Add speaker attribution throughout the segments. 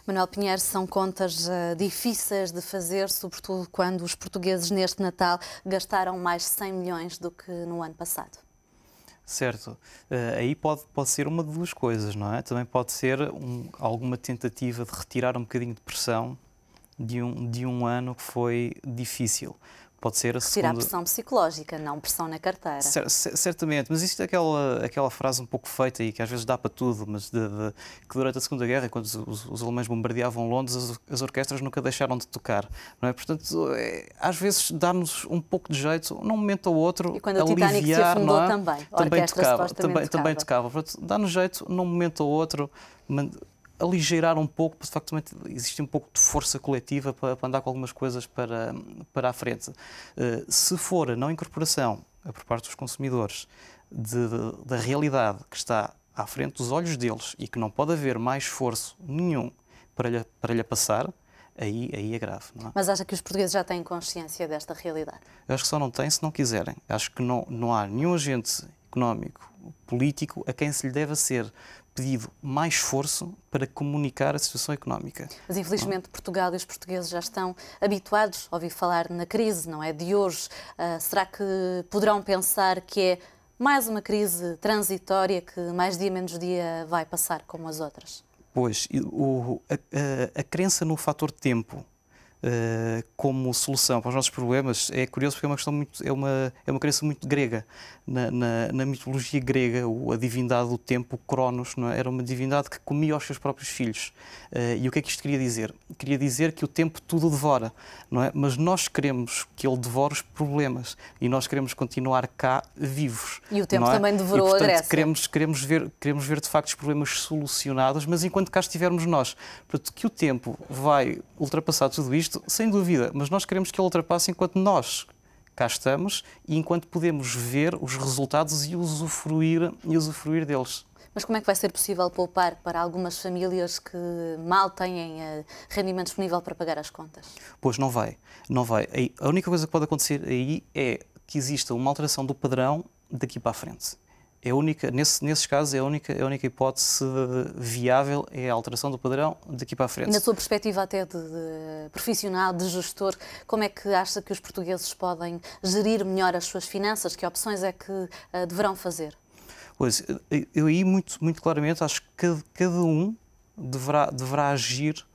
Speaker 1: Manuel Pinheiro, são contas difíceis de fazer, sobretudo quando os portugueses neste Natal gastaram mais 100 milhões do que no ano passado.
Speaker 2: Certo. Aí pode ser uma de duas coisas, não é? Também pode ser alguma tentativa de retirar um bocadinho de pressão de um ano que foi difícil. Pode ser a
Speaker 1: Retirar
Speaker 2: segunda...
Speaker 1: pressão psicológica, não pressão na carteira.
Speaker 2: Certamente, mas isto é aquela frase um pouco feita e que às vezes dá para tudo, mas que durante a Segunda Guerra, quando os alemães bombardeavam Londres, as orquestras nunca deixaram de tocar, não é? Portanto, às vezes dá-nos um pouco de jeito, num momento ou outro,
Speaker 1: e quando o Titanic se afundou
Speaker 2: não é?
Speaker 1: também, a orquestra
Speaker 2: também tocava. Portanto, dá-nos jeito, num momento ou outro, aligeirar um pouco, porque de facto existe um pouco de força coletiva para andar com algumas coisas para a frente. Se for a não incorporação por parte dos consumidores da realidade que está à frente dos olhos deles e que não pode haver mais esforço nenhum para lhe passar, aí é grave. Não é?
Speaker 1: Mas acha que os portugueses já têm consciência desta realidade?
Speaker 2: Eu acho que só não têm se não quiserem. Acho que não há nenhum agente económico, político, a quem se lhe deve ser pedido mais esforço para comunicar a situação económica.
Speaker 1: Mas infelizmente Portugal e os portugueses já estão habituados a ouvir falar na crise, não é? De hoje. Será que poderão pensar que é mais uma crise transitória que mais dia menos dia vai passar como as outras?
Speaker 2: Pois, a crença no fator tempo como solução para os nossos problemas é curioso porque é uma questão é uma crença muito grega. Na mitologia grega, a divindade do tempo, Cronos, não é? Era uma divindade que comia os seus próprios filhos. E o que é que isto queria dizer? Queria dizer que o tempo tudo devora, não é? Mas nós queremos que ele devore os problemas e nós queremos continuar cá vivos.
Speaker 1: E o tempo
Speaker 2: não é?
Speaker 1: também devorou
Speaker 2: e, portanto,
Speaker 1: a Grécia.
Speaker 2: Queremos ver de facto os problemas solucionados, mas enquanto cá estivermos nós. Portanto, que o tempo vai ultrapassar tudo isto, sem dúvida, mas nós queremos que ele ultrapasse enquanto nós cá estamos e enquanto podemos ver os resultados e usufruir deles.
Speaker 1: Mas como é que vai ser possível poupar para algumas famílias que mal têm rendimento disponível para pagar as contas?
Speaker 2: Pois não vai. A única coisa que pode acontecer aí é que exista uma alteração do padrão daqui para a frente. É a única, nesses casos, a única hipótese viável é a alteração do padrão daqui para a frente.
Speaker 1: E na sua perspectiva até de profissional, de gestor, como é que acha que os portugueses podem gerir melhor as suas finanças? Que opções é que deverão fazer?
Speaker 2: Pois, eu aí muito claramente acho que cada um deverá agir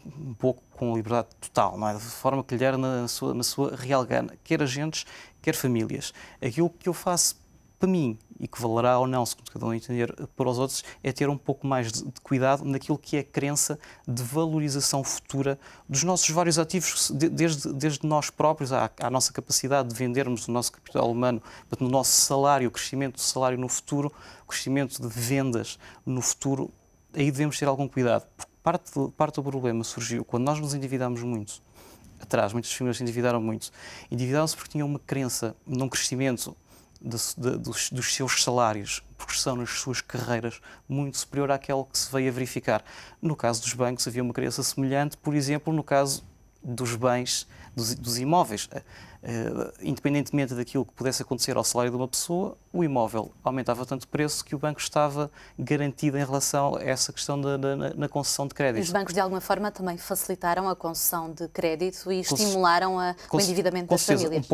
Speaker 2: um pouco com liberdade total, não é? De forma que lhe der na sua real gana, quer agentes, quer famílias. Aquilo que eu faço para mim, e que valerá ou não, segundo cada um entender, para os outros, é ter um pouco mais de cuidado naquilo que é a crença de valorização futura dos nossos vários ativos, desde nós próprios, à nossa capacidade de vendermos o nosso capital humano, no nosso salário, o crescimento do salário no futuro, o crescimento de vendas no futuro, aí devemos ter algum cuidado. Porque parte do problema surgiu quando nós nos endividamos muito. Atrás, muitas famílias se endividaram muito. Endividaram-se porque tinham uma crença num crescimento dos seus salários, progressão nas suas carreiras muito superior àquela que se veio a verificar. No caso dos bancos havia uma crença semelhante, por exemplo, no caso dos bens, dos imóveis. Independentemente daquilo que pudesse acontecer ao salário de uma pessoa, o imóvel aumentava tanto de preço que o banco estava garantido em relação a essa questão na concessão de crédito.
Speaker 1: Os bancos, de alguma forma, também facilitaram a concessão de crédito e estimularam o endividamento das famílias.
Speaker 2: Um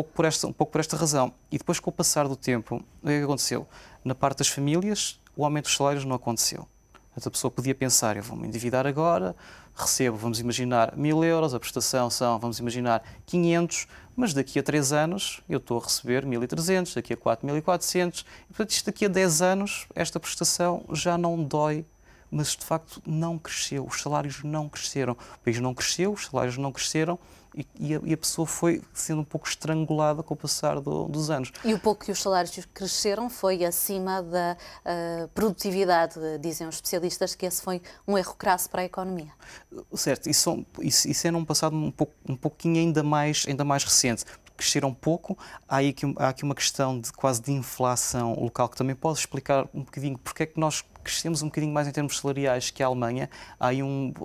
Speaker 2: pouco por esta razão. E depois, com o passar do tempo, o que é que aconteceu? Na parte das famílias, o aumento dos salários não aconteceu. A pessoa podia pensar, eu vou-me endividar agora, recebo, vamos imaginar, 1000 euros, a prestação são, vamos imaginar, 500, mas daqui a 3 anos eu estou a receber 1300, daqui a 4400, e portanto isto daqui a 10 anos, esta prestação já não dói, mas de facto não cresceu, os salários não cresceram, o país não cresceu, os salários não cresceram, e a pessoa foi sendo um pouco estrangulada com o passar dos anos.
Speaker 1: E o pouco que os salários cresceram foi acima da produtividade, dizem os especialistas, que esse foi um erro crasso para a economia.
Speaker 2: Certo, isso é num passado um pouquinho ainda mais recente. Cresceram pouco, há aqui uma questão quase de inflação local que também pode explicar um bocadinho porque é que nós crescemos um bocadinho mais em termos salariais que a Alemanha.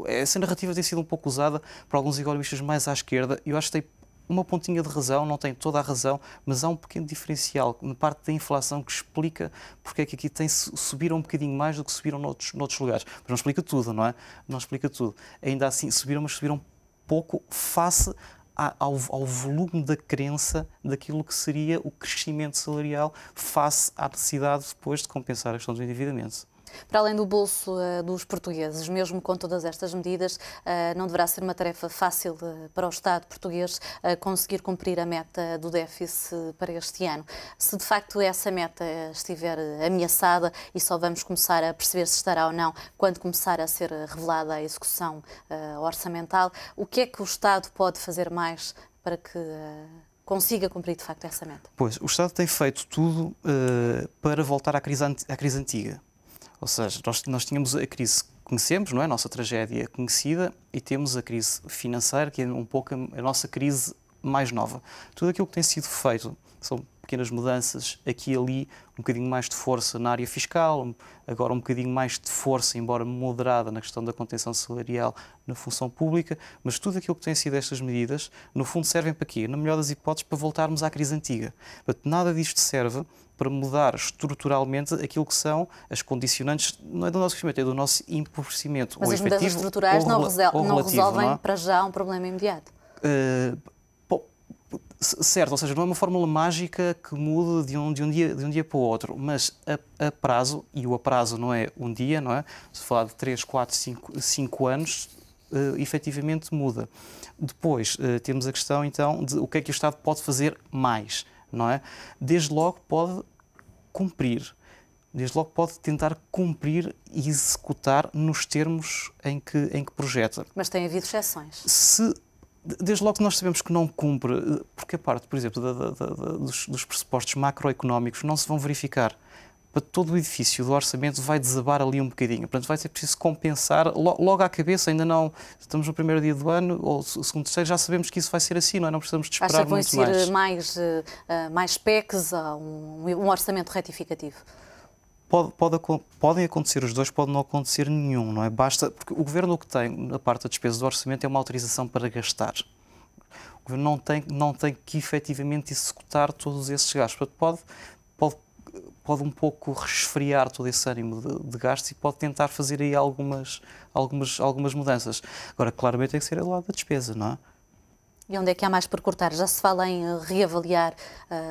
Speaker 2: Essa narrativa tem sido um pouco usada por alguns economistas mais à esquerda e eu acho que tem uma pontinha de razão, não tem toda a razão, mas há um pequeno diferencial na parte da inflação que explica porque é que aqui subiram um bocadinho mais do que subiram noutros lugares. Mas não explica tudo, não é? Não explica tudo. Ainda assim, subiram, mas subiram pouco face ao volume da crença daquilo que seria o crescimento salarial face à necessidade depois de compensar a questão do endividamento.
Speaker 1: Para além do bolso dos portugueses, mesmo com todas estas medidas, não deverá ser uma tarefa fácil para o Estado português conseguir cumprir a meta do déficit para este ano. Se de facto essa meta estiver ameaçada, e só vamos começar a perceber se estará ou não quando começar a ser revelada a execução orçamental, o que é que o Estado pode fazer mais para que consiga cumprir de facto essa meta?
Speaker 2: Pois, o Estado tem feito tudo para voltar à crise antiga. Ou seja, nós tínhamos a crise que conhecemos, não é? A nossa tragédia conhecida, e temos a crise financeira, que é um pouco a nossa crise mais nova. Tudo aquilo que tem sido feito são pequenas mudanças aqui e ali, um bocadinho mais de força na área fiscal, agora um bocadinho mais de força, embora moderada, na questão da contenção salarial na função pública, mas tudo aquilo que tem sido estas medidas, no fundo, servem para quê? Na melhor das hipóteses, para voltarmos à crise antiga. Portanto, nada disto serve para mudar estruturalmente aquilo que são as condicionantes, não é do nosso crescimento, é do nosso empobrecimento.
Speaker 1: Mas as mudanças estruturais não resolvem para já um problema imediato.
Speaker 2: Certo, ou seja, não é uma fórmula mágica que mude de um dia para o outro, mas a prazo, e o a prazo não é um dia, não é? Se falar de 3, 4, 5 anos, efetivamente muda. Depois temos a questão, então, de o que é que o Estado pode fazer mais, não é? Desde logo pode cumprir. Desde logo pode tentar cumprir e executar nos termos em que projeta.
Speaker 1: Mas tem havido exceções.
Speaker 2: Desde logo que nós sabemos que não cumpre, porque a parte, por exemplo, dos pressupostos macroeconómicos não se vão verificar. Para todo o edifício do orçamento vai desabar ali um bocadinho. Portanto, vai ser preciso compensar logo à cabeça, ainda não estamos no primeiro dia do ano, ou segundo, terceiro, já sabemos que isso vai ser assim, não é? Não precisamos de esperar muito mais.
Speaker 1: Acha que vão ser mais PECs a um orçamento retificativo?
Speaker 2: Podem acontecer os dois, pode não acontecer nenhum, não é? Basta, porque o Governo o que tem na parte da despesa do orçamento é uma autorização para gastar. O Governo não tem que efetivamente executar todos esses gastos. Pode um pouco resfriar todo esse ânimo de gastos e pode tentar fazer aí algumas mudanças. Agora, claramente tem que ser do lado da despesa, não é?
Speaker 1: E onde é que há mais por cortar? Já se fala em reavaliar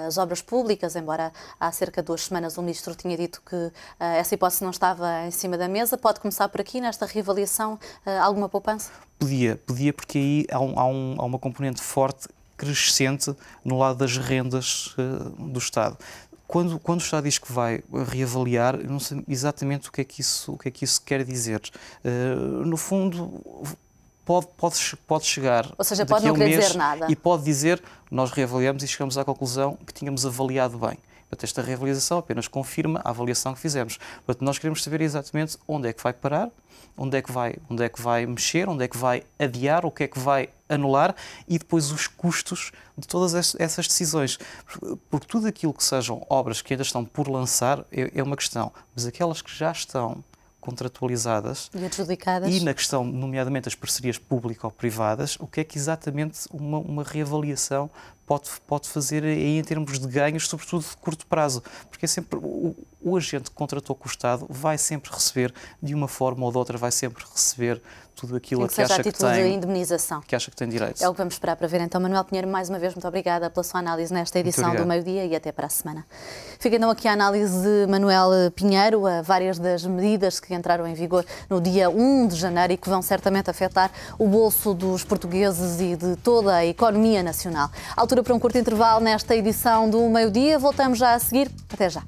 Speaker 1: as obras públicas, embora há cerca de 2 semanas o Ministro tinha dito que essa hipótese não estava em cima da mesa. Pode começar por aqui, nesta reavaliação, alguma poupança?
Speaker 2: Podia, porque aí há uma componente forte, crescente, no lado das rendas do Estado. Quando o Estado diz que vai reavaliar, eu não sei exatamente o que é que isso quer dizer. No fundo, pode chegar.
Speaker 1: Ou seja, pode não querer dizer nada.
Speaker 2: E pode dizer, nós reavaliamos e chegamos à conclusão que tínhamos avaliado bem. Portanto, esta reavaliação apenas confirma a avaliação que fizemos. Portanto, nós queremos saber exatamente onde é que vai parar, onde é que vai mexer, onde é que vai adiar, o que é que vai anular e depois os custos de todas essas decisões. Porque tudo aquilo que sejam obras que ainda estão por lançar é uma questão, mas aquelas que já estão contratualizadas
Speaker 1: e adjudicadas.
Speaker 2: E na questão, nomeadamente, as parcerias público-privadas, o que é que exatamente uma reavaliação pode fazer aí em termos de ganhos, sobretudo de curto prazo? Porque é sempre o agente que contratou com o Estado vai sempre receber, de uma forma ou de outra, vai sempre receber tudo aquilo que acha que tem,
Speaker 1: indemnização.
Speaker 2: Que acha que tem direito.
Speaker 1: É o que vamos esperar para ver. Então, Manuel Pinheiro, mais uma vez, muito obrigada pela sua análise nesta edição do Meio-Dia e até para a semana. Fica então aqui a análise de Manuel Pinheiro a várias das medidas que entraram em vigor no dia 1 de janeiro e que vão certamente afetar o bolso dos portugueses e de toda a economia nacional. Altura para um curto intervalo nesta edição do Meio-Dia. Voltamos já a seguir. Até já.